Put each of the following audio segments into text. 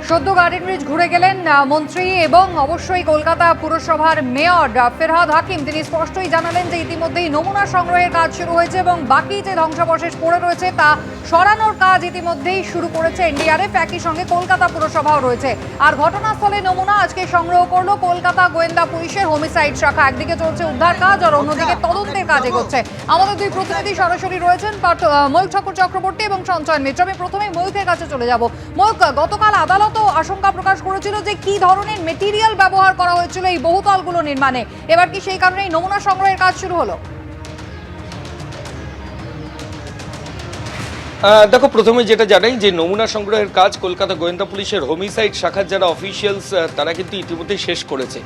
সদ্য garden bridge ঘুরে গেলেন মন্ত্রী এবং অবশ্যই কলকাতা পুরসভার মেয়র ফেরহাদ হাকিম। তিনি স্পষ্টই জানালেন যে ইতিমধ্যেই নমুনা সংগ্রহের কাজ শুরু হয়েছে এবং বাকি যে ধ্বংসাবশেষ পড়ে রয়েছে তা সরানোর কাজ ইতিমধ্যেই শুরু করেছে এনডিআরএফ। একই সঙ্গে কলকাতা পুরসভাও রয়েছে। আর ঘটনাস্থলে নমুনা আজকে সংগ্রহ করলো কলকাতা গোয়েন্দা পুলিশের হোমিসাইড শাখা। একদিকে চলছে উদ্ধার কাজ আর অন্যদিকে তদন্তের কাজ এগোচ্ছে। আমাদের দুই প্রতিনিধি সরাসরি রয়েছেন, ময়ূক ঠাকুর চক্রবর্তী এবং সঞ্চয়ন মিত্র। আমি প্রথমে ময়ূকের কাছে চলে যাব। ময়ূক, গতকাল আদালত আশঙ্কা প্রকাশ করেছিল যে কি ধরনের মেটেরিয়াল ব্যবহার করা হয়েছিল এই বহুতলগুলো নির্মাণে, এবার কি সেই কারণেই নমুনা সংগ্রহের কাজ শুরু হলো? দেখো, প্রথমে যেটা জানাই যে নমুনা সংগ্রহের কাজ কলকাতা গোয়েন্দা পুলিশের হোমিসাইড শাখার যারা অফিসিয়ালস তারা কিন্তু ইতিমধ্যেই শেষ করেছে।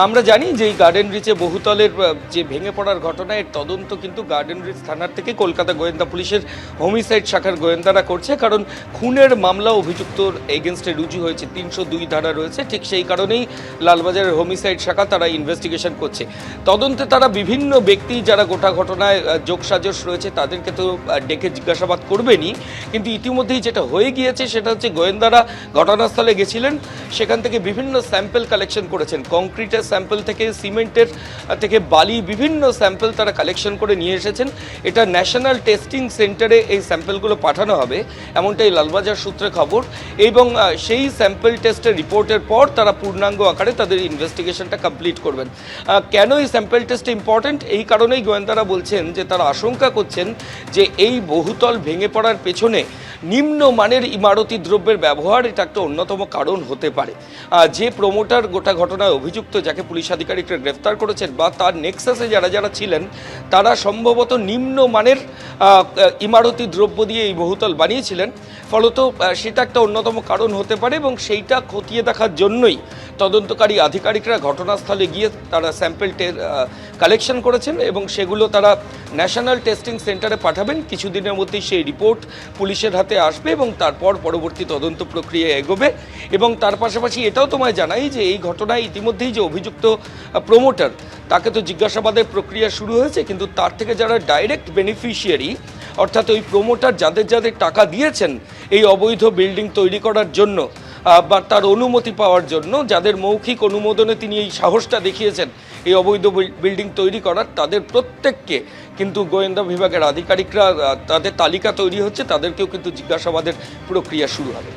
আমরা জানি যে এই গার্ডেন ব্রিজে বহুতলের যে ভেঙে পড়ার ঘটনা, এর তদন্ত কিন্তু গার্ডেন ব্রিজ থানার থেকে কলকাতা গোয়েন্দা পুলিশের হোমিসাইড শাখার গোয়েন্দারা করছে। কারণ খুনের মামলা অভিযুক্তর এগেনস্টে রুজু হয়েছে, 302 ধারা রয়েছে। ঠিক সেই কারণেই লালবাজারের হোমিসাইড শাখা তারা ইনভেস্টিগেশন করছে। তদন্তে তারা বিভিন্ন ব্যক্তি যারা গোটা ঘটনায় যোগসাজশ রয়েছে তাদেরকে তো ডেকে জিজ্ঞাসাবাদ করবেনি, কিন্তু ইতিমধ্যেই যেটা হয়ে গিয়েছে সেটা হচ্ছে গোয়েন্দারা ঘটনাস্থলে গেছিলেন, সেখান থেকে বিভিন্ন স্যাম্পল কালেকশন করেছেন। কংক্রিটের স্যাম্পল থেকে সিমেন্টের থেকে বালি, বিভিন্ন স্যাম্পল তারা কালেকশন করে নিয়ে এসেছেন। এটা ন্যাশনাল টেস্টিং সেন্টারে এই স্যাম্পলগুলো পাঠানো হবে, এমনটাই লালবাজার সূত্রে খবর। এবং সেই স্যাম্পল টেস্টের রিপোর্টের পর তারা পূর্ণাঙ্গ আকারে তাদের ইনভেস্টিগেশনটা কমপ্লিট করবেন। কেন এই স্যাম্পল টেস্ট ইম্পর্টেন্ট? এই কারণেই গোয়েন্দারা বলছেন যে তারা আশঙ্কা করছেন যে এই বহুতল ভেঙে পড়ার পেছনে নিম্নমানের ইমারতি দ্রব্যের ব্যবহার এটা একটা অন্যতম কারণ হতে পারে। যে প্রমোটার গোটা ঘটনায় অভিযুক্ত, যাকে পুলিশ আধিকারিকরা গ্রেফতার করেছেন, বা তার নেক্সাসে যারা যারা ছিলেন, তারা সম্ভবত নিম্নমানের ইমারতি দ্রব্য দিয়ে এই বহুতল বানিয়েছিলেন। ফলত সেটা একটা অন্যতম কারণ হতে পারে এবং সেইটা খতিয়ে দেখার জন্যই তদন্তকারী আধিকারিকরা ঘটনাস্থলে গিয়ে তারা স্যাম্পল কালেকশন করেছেন এবং সেগুলো তারা ন্যাশনাল টেস্টিং সেন্টারে পাঠাবেন। কিছুদিনের মধ্যেই সেই রিপোর্ট পুলিশের হাতে আসবে এবং তারপর পরবর্তী তদন্ত প্রক্রিয়া এগোবে। এবং তার পাশাপাশি এটাও তোমায় জানাই যে এই ঘটনায় ইতিমধ্যেই যে অভিযুক্ত প্রমোটার, তাকে তো জিজ্ঞাসাবাদের প্রক্রিয়া শুরু হয়েছে, কিন্তু তার থেকে যারা ডাইরেক্ট বেনিফিশিয়ারি, অর্থাৎ ওই প্রমোটার যাদের যাদের টাকা দিয়েছেন এই অবৈধ বিল্ডিং তৈরি করার জন্য বা তার অনুমতি পাওয়ার জন্য, যাদের মৌখিক অনুমোদনে তিনি এই সাহসটা দেখিয়েছেন এই অবৈধ বিল্ডিং তৈরি করার, তাদের প্রত্যেককে কিন্তু গোয়েন্দা বিভাগের আধিকারিকরা তাদের তালিকা তৈরি হচ্ছে, তাদেরকেও কিন্তু জিজ্ঞাসাবাদের প্রক্রিয়া শুরু হবে।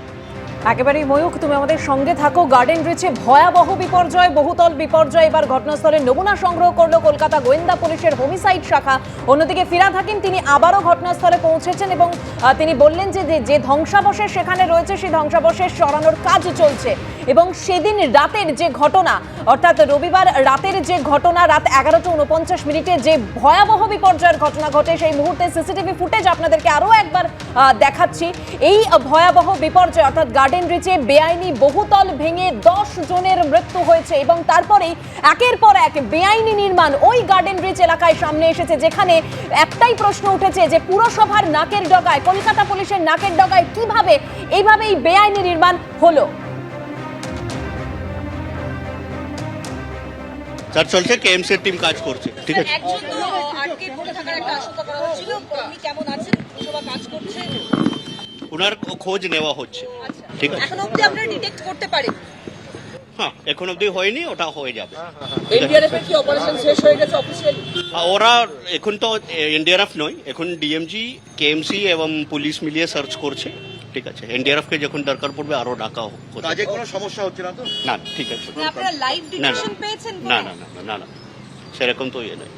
একেবারেই ময়ূক, তুমি আমাদের সঙ্গে থাকো। গার্ডেন ব্রিজে ভয়াবহ বিপর্যয়, বহুতল বিপর্যয়। এবার ঘটনাস্থলে নমুনা সংগ্রহ করলো কলকাতা গোয়েন্দা পুলিশের হোমিসাইড শাখা। অন্যদিকে ফেরহাদ হাকিম তিনি আবারও ঘটনাস্থলে পৌঁছেছেন এবং তিনি বললেন যে ধ্বংসাবশেষ সেখানে রয়েছে সেই ধ্বংসাবশেষ সরানোর কাজ চলছে। এবং সেদিন রাতের যে ঘটনা, অর্থাৎ রবিবার রাতের যে ঘটনা, রাত 11:49 যে ভয়াবহ বিপর্যয়ের ঘটনা ঘটে, সেই মুহূর্তে সিসিটিভি ফুটেজ আপনাদেরকে আরও একবার দেখাচ্ছি। এই ভয়াবহ বিপর্যয়, অর্থাৎ গার্ডেন ব্রিজে বেআইনি বহুতল ভেঙে 10 জনের মৃত্যু হয়েছে এবং তারপরেই একের পর এক বেআইনি নির্মাণ ওই গার্ডেন ব্রিজ এলাকায় সামনে এসেছে, যেখানে একটাই প্রশ্ন উঠেছে যে পুরসভার নাকের ডগায়, কলকাতা পুলিশের নাকের ডগায় কিভাবে এইভাবে এই বেআইনি নির্মাণ হলো। স্যার চলছে, কেএমসি টিম কাজ করছে, ঠিক আছে। একজন তো আটকে পড়ে থাকার একটা আশঙ্কা করা হচ্ছিল, উনি কেমন আছেন? পুরসভা কাজ করছে, ওনার খোঁজ নেওয়া হচ্ছে, ঠিক আছে। এখন অবধি আপনারা ডিটেক্ট করতে পারেন? হ্যাঁ, এখন অবধি হয়নি, ওটা হয়ে যাবে। এনডিআরএফ এর কি অপারেশন শেষ হয়ে গেছে অফিসিয়ালি? ওরা এখন তো এনডিআরএফ নয়, এখন ডিএমজি, কেএমসি এবং পুলিশ মিলিয়ে সার্চ করছে, ঠিক আছে। এনডিআরএফ কে যখন দরকার পড়বে আরো ডাকা হোক। কাজে কোনো সমস্যা হচ্ছে না তো? না, ঠিক আছে। আপনারা লাইভ ডিটেকশন পেয়েছেন? না না না না না, সেরকম তো ইয়ে নয়।